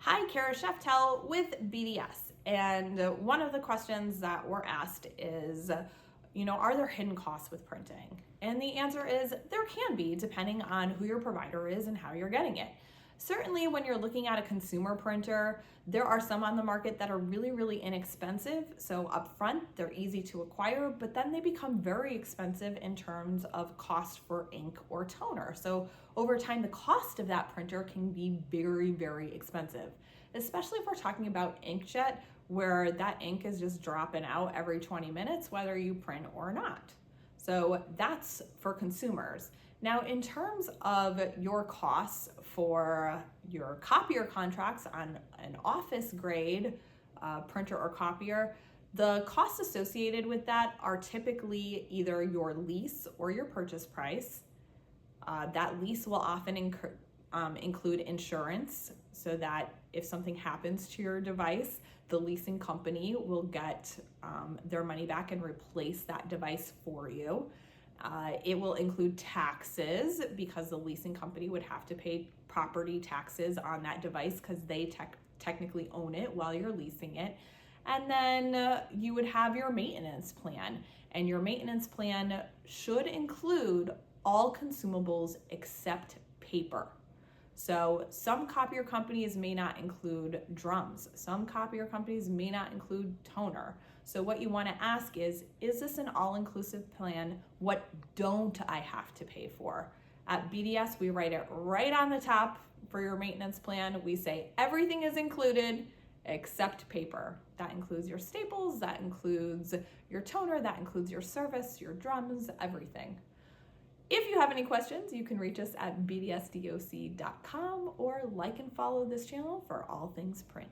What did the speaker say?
Hi, Kara Sheftel with BDS. And one of the questions that we're asked is, are there hidden costs with printing? And the answer is there can be, depending on who your provider is and how you're getting it. Certainly, when you're looking at a consumer printer, there are some on the market that are really, really inexpensive. So upfront, they're easy to acquire, but then they become very expensive in terms of cost for ink or toner. So over time, the cost of that printer can be very, very expensive, especially if we're talking about inkjet, where that ink is just dropping out every 20 minutes, whether you print or not. So that's for consumers. Now, in terms of your costs for your copier contracts on an office grade printer or copier, the costs associated with that are typically either your lease or your purchase price. That lease will often include insurance, so that if something happens to your device, the leasing company will get their money back and replace that device for you. It will include taxes, because the leasing company would have to pay property taxes on that device because they technically own it while you're leasing it. And then you would have your maintenance plan, and your maintenance plan should include all consumables except paper. So some copier companies may not include drums. Some copier companies may not include toner. So what you want to ask is this an all-inclusive plan? What don't I have to pay for? At BDS, we write it right on the top for your maintenance plan. We say everything is included except paper. That includes your staples, that includes your toner, that includes your service, your drums, everything. If you have any questions, you can reach us at bdsdoc.com or like and follow this channel for all things print.